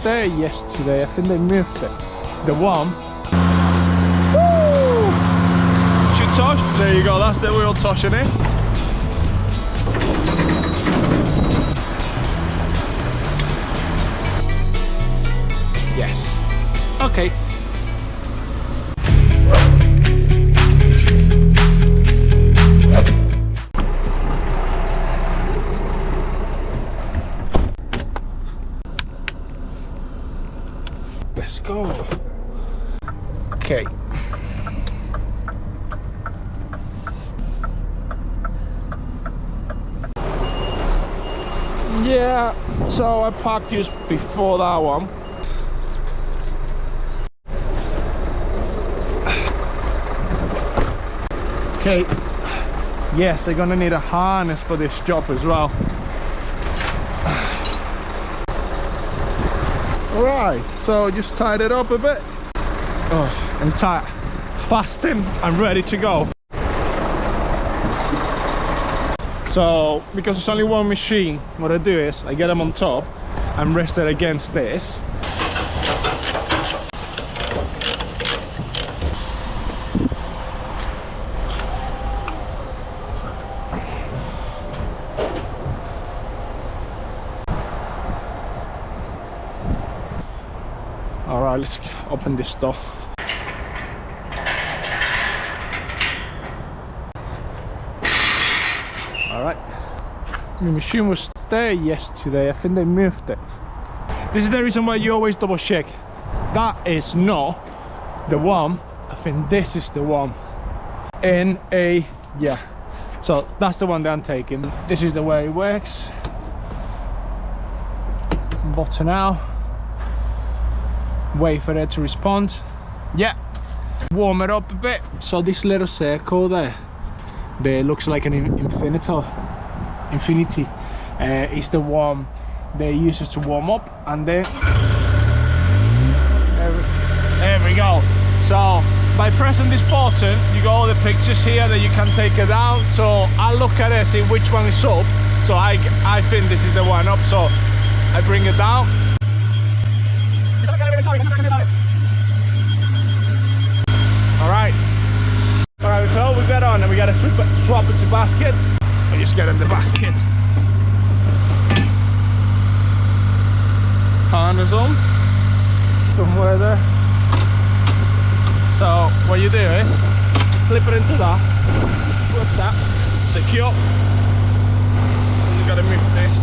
there yesterday. I think they moved it. The one. Woo! Should touch. There you go. That's the wheel touching it. Yes. Okay. Let's go. Okay. Yeah, so I parked just before that one. Okay. Yes, they're gonna need a harness for this job as well. Alright, so just tied it up a bit. Oh, I'm tight. Fasting and ready to go. So, because it's only one machine, what I do is I get them on top and rest it against this. Alright, let's open this door. Alright. The machine was there yesterday. I think they moved it. This is the reason why you always double check. That is not the one. I think this is the one. Yeah. So that's the one that I'm taking. This is the way it works. Button out. Wait for it to respond. Yeah. Warm it up a bit. So this little circle there looks like an infinity is the one they use to warm up, and then there we go. So by pressing this button you got all the pictures here that you can take it down. So I look at it, see which one is up. So I think this is the one up, so I bring it down. Alright, so we got on and we got to swap it to basket. I just get in the basket. Harness on somewhere there. So what you do is flip it into that, swap that, secure, and you got to move this.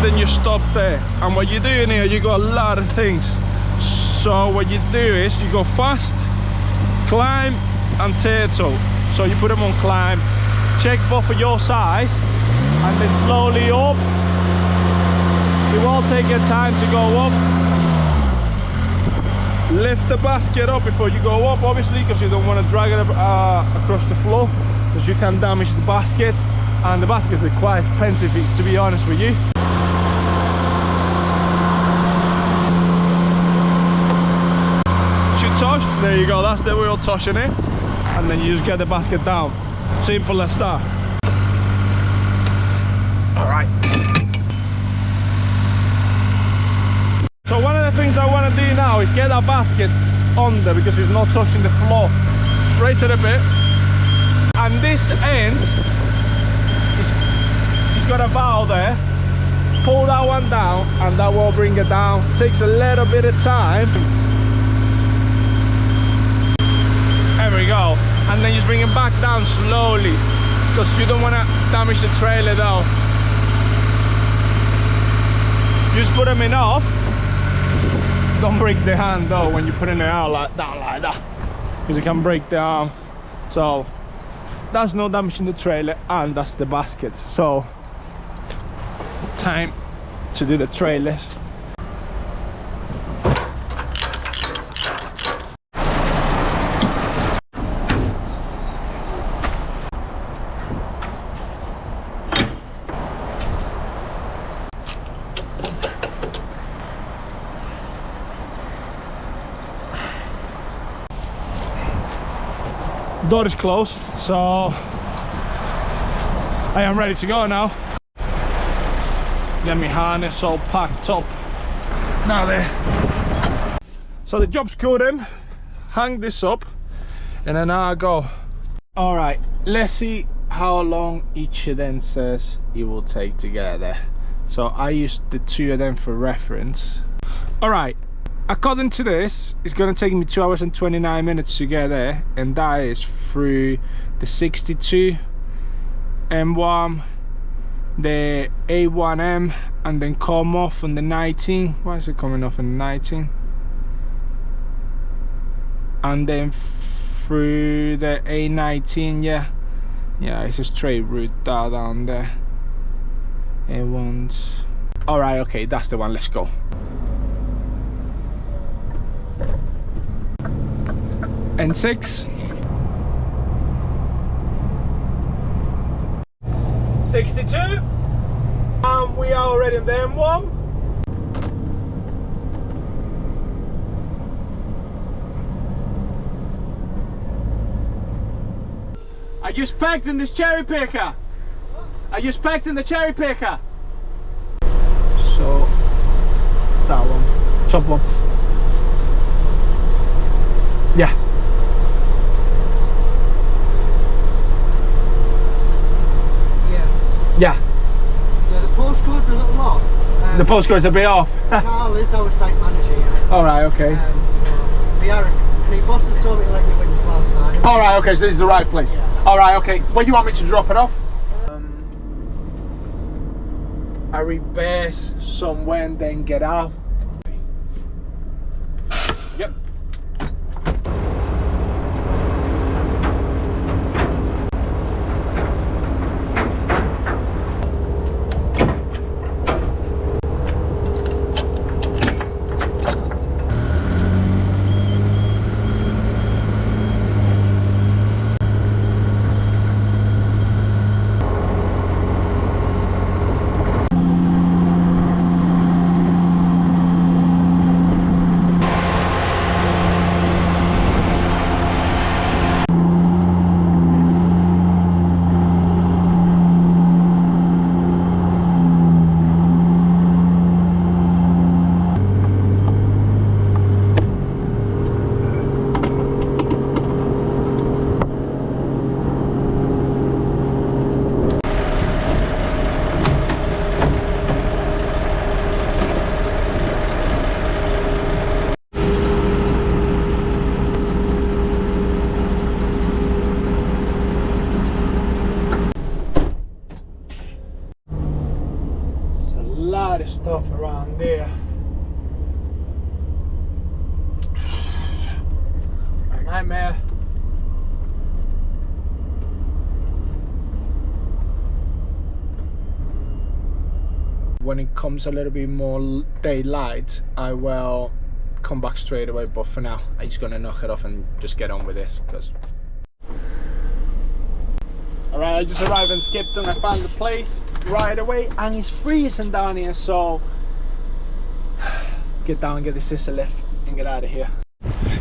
Then you stop there, and what you do in here, you got a lot of things. So what you do is you go fast, climb and turtle. So you put them on climb, check both of your size, and then slowly up. You won't take your time to go up. Lift the basket up before you go up, obviously, because you don't want to drag it across the floor, because you can damage the basket, and the baskets are quite expensive, to be honest with you. Touch. There you go, that's the wheel touching it, and then you just get the basket down. Simple as that. Alright. So one of the things I want to do now is get that basket under, because it's not touching the floor. Raise it a bit, and this end it's got a valve there. Pull that one down and that will bring it down. It takes a little bit of time. There we go, and then just bring it back down slowly, because you don't want to damage the trailer though. Just put them in off. Don't break the hand though when you're putting it out down like that, because it can break the arm. So that's no damage in the trailer, and that's the baskets. So time to do the trailers. Door is closed, so I am ready to go now. Get my harness all packed up. Now there. So the job's good then. Hang this up and then I go. All right, let's see how long each of them says it will take to get there. So I used the 2 of them for reference. All right, according to this, it's gonna take me 2 hours and 29 minutes to get there, and that is through the 62 M1, the A1M, and then come off on the 19. Why is it coming off on the 19? And then through the A19, yeah, it's a straight route down there. A1s. All right, okay, that's the one. Let's go. N6. 62. We are already in the M1. I just packed in this cherry picker. I just packed in the cherry picker. So that one, top one. Yeah. Yeah. Yeah, the postcode's a little off. The postcode's a bit off. Carl is our site manager, yeah. Alright, okay. So, my boss has told me to let you in as well, so Alright, okay, so this is the right place. Yeah. Alright, okay. When do you want me to drop it off? I reverse somewhere and then get out. Yep. Stuff around there. A nightmare. When it comes a little bit more daylight, I will come back straight away, but for now I'm just gonna knock it off and just get on with this because alright, I just arrived in Skipton. I found the place right away and it's freezing down here, so get down and get the scissor lift and get out of here.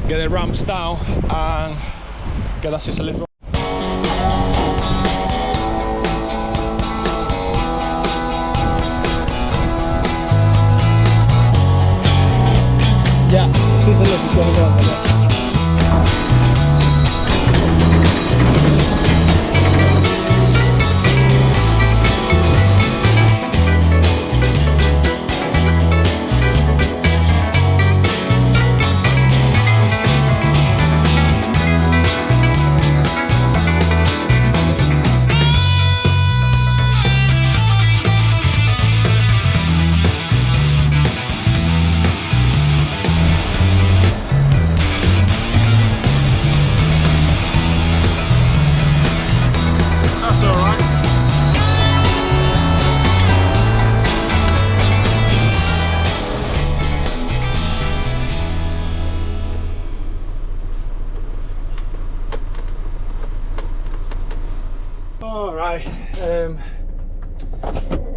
Get the ramps down and get that scissor lift. Yeah, scissor lift is gonna go on there.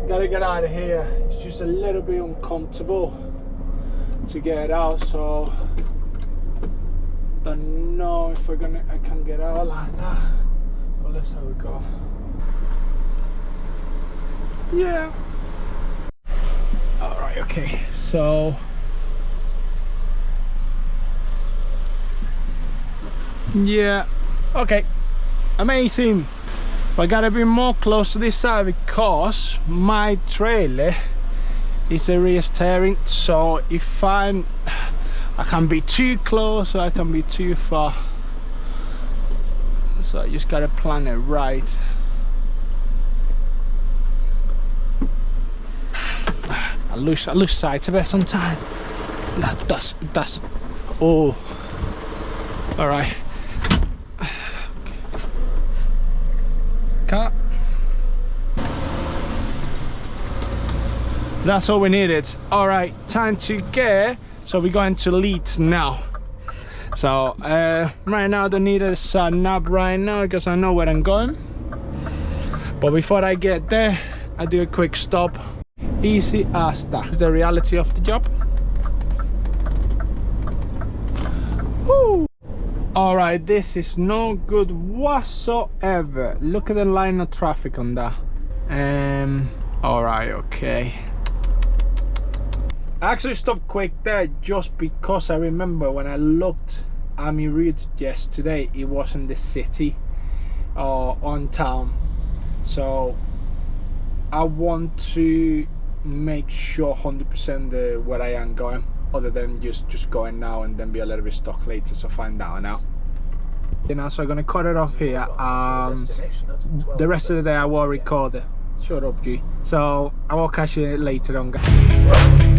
Gotta get out of here. It's just a little bit uncomfortable to get out, so don't don't know if I can get out like that. But let's have a go. Yeah. All right. Okay. So. Yeah. Okay. Amazing. But I gotta be more close to this side because my trailer is a rear steering. So if I can be too close or I can be too far. So I just gotta plan it right. I lose sight of it sometimes. That's oh. All right. Cut. That's all we needed. All right, time to get. So we're going to Leeds now. So right now I don't need a nap right now because I know where I'm going. But before I get there, I do a quick stop. Easy as that. It's the reality of the job. Woo! All right, this is no good whatsoever. Look at the line of traffic on that. All right, okay. I actually stopped quick there just because I remember when I looked at my route yesterday, it wasn't the city or on town. So I want to make sure 100% where I am going, other than just going now and then be a little bit stuck later. So find out now. You know, so I'm gonna cut it off here. The rest of the day I will record it. Shut up, G. So I will catch you later on, guys.